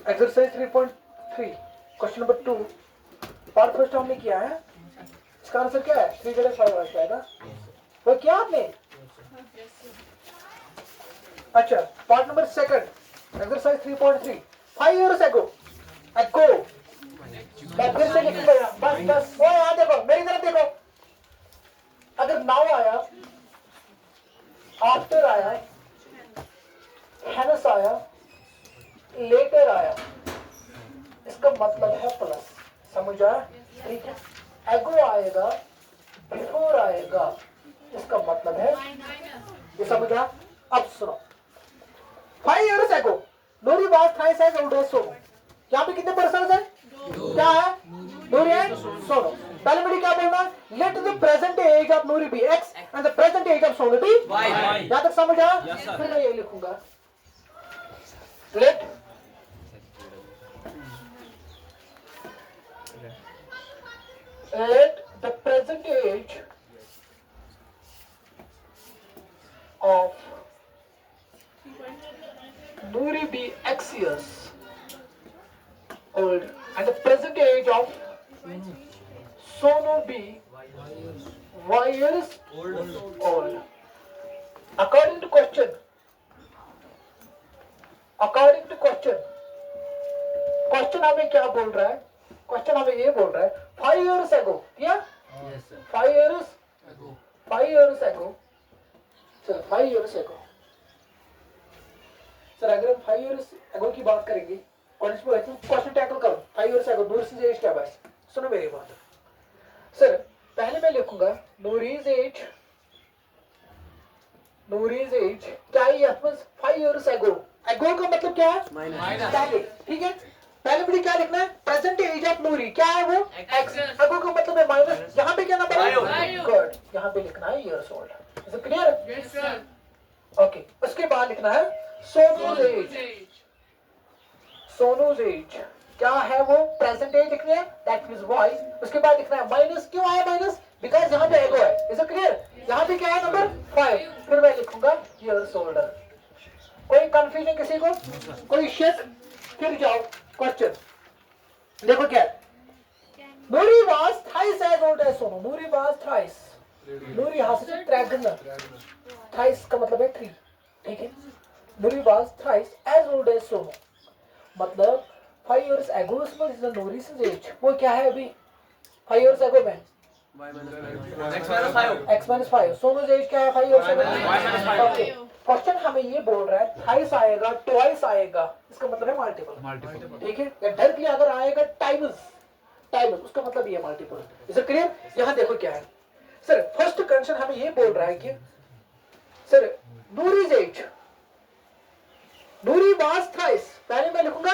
Exercise 3.3 question number 2 part first हमने किया है। इसका आंसर क्या है? 3 जगह 5 आ जाएगा। वो किया आपने? अच्छा, part number second exercise 3.3 5 years ago मैं फिर से लिखूंगा यहाँ, बस बस। ओ यहाँ देखो, मेरी तरफ देखो। अगर नाउ आया, आफ्टर आया, हैनस आया, लेटर आया, इसका मतलब है प्लस। समझ आया? ठीक है। एगो आएगा, बिफोर आएगा, इसका मतलब है ये। समझ आया? अब सुनो, 5 years ago Nouri was thrice as old as Sonu. यहाँ पे कितने पर्सन है? क्या है? नूरी है, सोनू। पहले मुझे क्या बोलना है? Let the present age of Nouri be x and the present age of Sonu be y. यहाँ तक समझ आया? फिर मैं ये लिखूंगा, let the present age of Nuri be X years old and the present age of Sonu be Y years old. According to question, question हमें क्या बोल रहा है? क्वेश्चन हमें ये बोल रहा है 5 years ago, क्या? 5 years ago, 5 years ago, sir 5 years ago, sir अगर हम 5 years ago की बात करेंगे, क्वेश्चन टैकल करो। 5 years ago नूर से एज क्या? बस सुनो मेरी बात। सर पहले मैं लिखूंगा नूरीज एज क्या है? 5 years ago। एगो का मतलब क्या है? पहले। ठीक है, पहले मुझे क्या लिखना है? प्रेजेंट एज ऑफ नूरी क्या है? वो एक्स। एगो का मतलब है माइनस। यहाँ पे क्या नंबर है? गुड। यहाँ पे लिखना है years old. Is it clear? Yes sir. Okay, उसके बाद लिखना है सोनूज एज क्या है? वो प्रेजेंट एज लिखनी है, दैट मींस वाई। उसके बाद लिखना है माइनस। क्यों आया माइनस? बिकॉज यहाँ पे एगो है। Is it clear? यहाँ पे क्या है? नंबर 5। फिर मैं लिखूंगा ईयर्स ओल्ड। कोई कंफ्यूजन किसी को? कोई शक? फिर जाओ क्वेश्चन देखो क्या है। Noori was thrice as old as Sonu. Noori was thrice, Noori यहाँ से ट्रैगन, थ्राइस का मतलब है 3। ठीक है, Noori was thrice as old as Sonu मतलब 5 years ago इसमें नूरी से एज वो क्या है? अभी 5 years ago में x-5। सोनू एज क्या है? 5 years ago। ओके, क्वेश्चन हमें ये बोल रहा है थ्राइस आएगा, ट्वाइस आएगा, इसका मतलब है मल्टीपल। ठीक है, या डायरेक्टली अगर आएगा टाइम्स, उसका मतलब ये मल्टीपल। Is it clear? यहाँ देखो क्या है सर। फर्स्ट कंडीशन हमें ये बोल रहा है कि sir Noori's age, Noori was thrice. पहले मैं लिखूंगा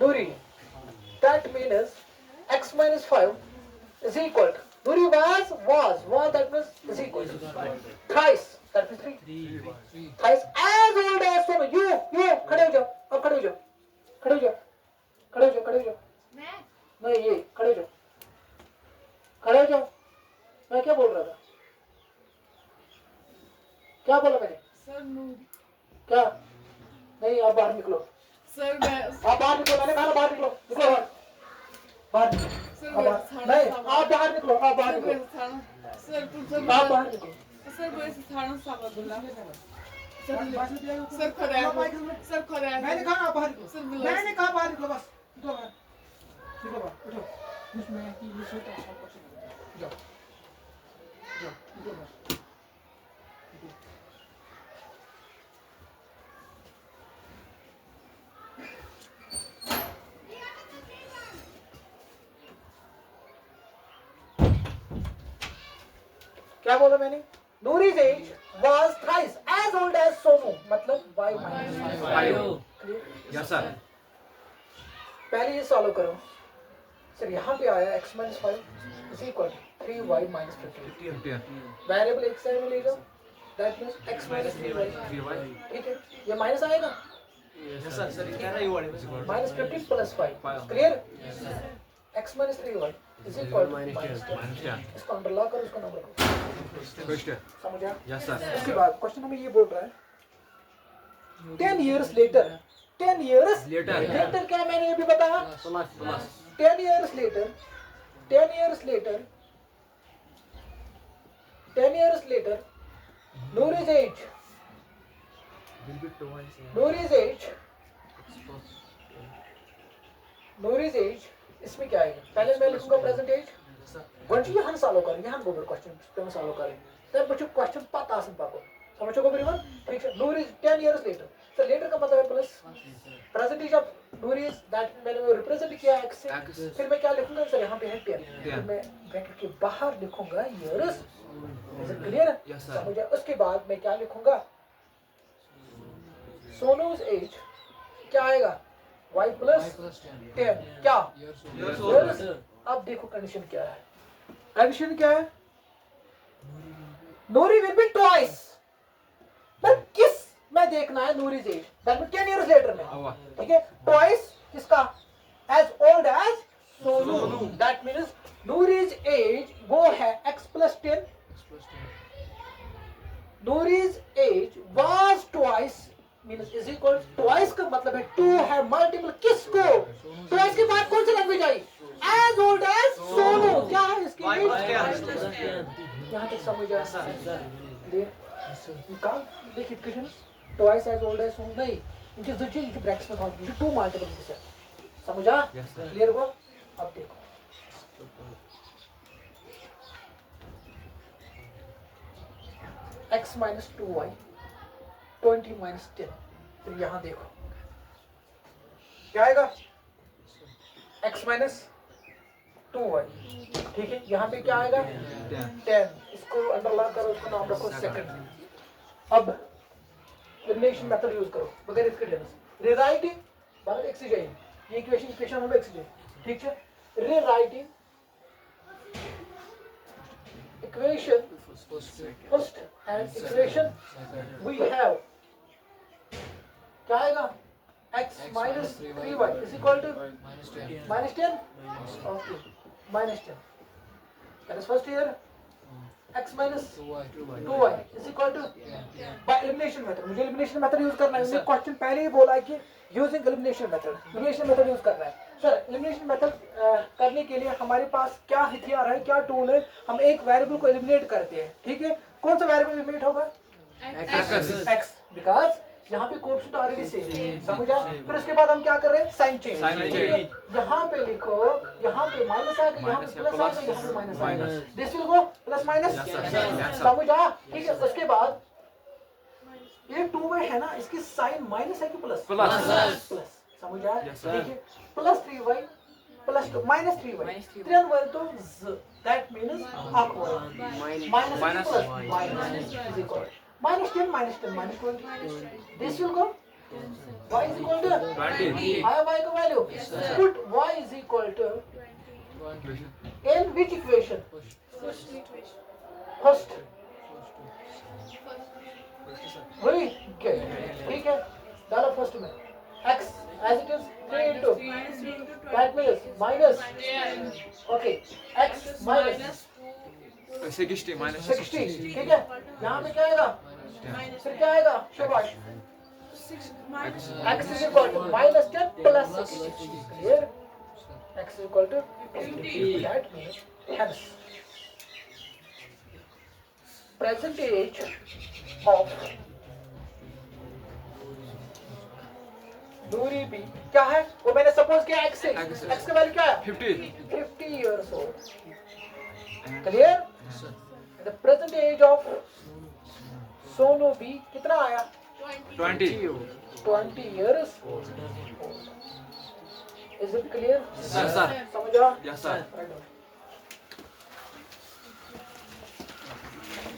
Noori, that means x minus 5 is equal to Nuri was that means is equal to thrice, that means 3 thrice as old as Sonu। you खड़े हो जाओ, अब खड़े हो जाओ। नहीं ये खड़े हो जाओ। मैं क्या बोल रहा था? क्या बोला मैंने? सर नूरी। क्या? नहीं, आप बाहर निकलो। सर मैं आप बाहर निकलो, मैंने कहा बाहर निकलो। बाहर नहीं, आप बाहर निकलो। आप बाहर निकलो। आप बाहर निकलो। सर खड़ा मैंने कहा आप बाहर निकलो। मैंने कहा बाहर निकलो, बस निकलो बाहर। उठो। उसमें ये सोता है, जाओ निकलो बाहर। क्या बोला मैंने? Noori's age was thrice as old as Sonu मतलब y minus 5। Yes sir. पहले ये सॉल्व करो सर। यहाँ पे आया x minus 5 is equal 3y minus 15। Variable एक साइड में ले जाओ, that means x minus 3y। ठीक है, ये माइनस आएगा। Yes sir. क्या रहा है ये minus 15 plus 5। Clear? x minus 3y is equal minus 10। इसको अंडर लॉक करो, इसको नंबर करो। समझ आया? Yes sir. इसके बाद क्वेश्चन हमें ये बोल रहा है 10 years later, 10 years Later. later क्या है, मैंने ये भी बताया, Plus. 10 years later, 10 years later, 10 years later, Nouri's age, Will be twice. Nouri's age, Nouri's age, इसमें क्या आएगा, पहले मैं लिखूंगा प्रेजेंट एज, गंज यहाँ सॉल्व करें, यहाँ बोलो क्वेश्चन पे सॉल्व करें, तब बच्चों क्वेश्चन पता आसन पाको, समझो को मेरी बात, ठीक है, Nouri's 10 years later, sir letter का मतलब है plus, present age of Nouri's, that मैंने वो रिप्रेजेंट किया एक्स से, X. फिर मैं क्या लिखूंगा सर, यहाँ पे है 10, फिर 10. मैं ब्रैकेट के बाहर लिखूंगा years, is it clear, Yes, sir. समझा, उसके बाद मैं क्या लिखूंगा, सोनू's एज, क्या आएगा, y प्लस 10, क्या, years, अब देखो कंडीशन क्या है, कंडीशन क्या है, Nouri will be twice, पर किस में देखना है Nouri's age, that means 10 years later में, Awa. ठीक है, twice किसका, as old as Sonu, that means Nouri's age वो है x plus 10, Nouri's age was twice means is equal twice का मतलब है 2 है multiple किसको, twice के बाद कौन सी लैंग्वेज आई, as old as Sonu, क्या है इसकी age, यहाँ तक समझ आया, निकाल देखिए question, twice as old as Sonu नहीं, इनके जरूरी इनके ब्रैकेट्स में काउंट कीजिए, 2 मल्टीपल से, समझा, Yes, sir. क्लियर हुआ, अब देखो x minus 2y 20 minus 10, फिर यहाँ देखो क्या आएगा, x minus 2y, ठीक है, यहाँ पे क्या आएगा 10, इसको अंडरलाइन करो, उसको नाम रखो सेकंड, अब एलिमिनेशन मेथड यूज करो बगैर इसके टेंस, रीराइटिंग बाहर x से जाइए, ये इक्वेशन हम x से जाइए, ठीक है, rewriting equation first and equation we have, क्या आएगा, x minus 3y is equal to minus 10, okay, minus 10, that is first here, x minus 2y is equal to by elimination method, मुझे elimination method use करना है, मैंने question पहले ही बोला है कि यूजिंग elimination method यूज करना है, सर elimination method करने के लिए हमारे पास क्या हथियार है, क्या टूल है, हम एक वेरिएबल को एलिमिनेट करते हैं, ठीक है, कौन सा वेरिएबल एलिमिनेट होगा, x, बिकॉज यहाँ पे कोएफिशिएंट ऑलरेडी सेम, समझा, फिर उसके बाद हम क्या कर रहे हैं, साइन चेंज, यहाँ पे लिखो, यहाँ पे माइनस आ गया, यहाँ पे प्लस आ गया, यहाँ पे माइनस आ गया, this will go plus minus, समझा, ठीक है, उसके बाद ये 2y है ना, इसकी साइन माइनस है कि प्लस, प्लस, समझा, ठीक है, plus 3y plus 2 minus 3y, 3 1 तो that means upward, minus plus minus is equal minus 10 minus 10 minus 20, this will go, y is equal to 20, I have y का value, put y is equal to in which equation, first, वही ठीक है, डालो first में, x as it is 3 into, that means minus, okay, x minus 60, ठीक है, यहाँ पे क्या आएगा, फिर क्या आएगा, शाबाश, x is equal to minus 10 plus 60, clear, x is equal to 50, that means hence percentage of दूरी भी क्या है, वो मैंने सपोज किया x से, x का वैल्यू क्या है, 50 years old, clear, the present age of Sonu B कितना आया, 20 years old, is it clear, Yes, sir. समझा, Yes, sir. Right on.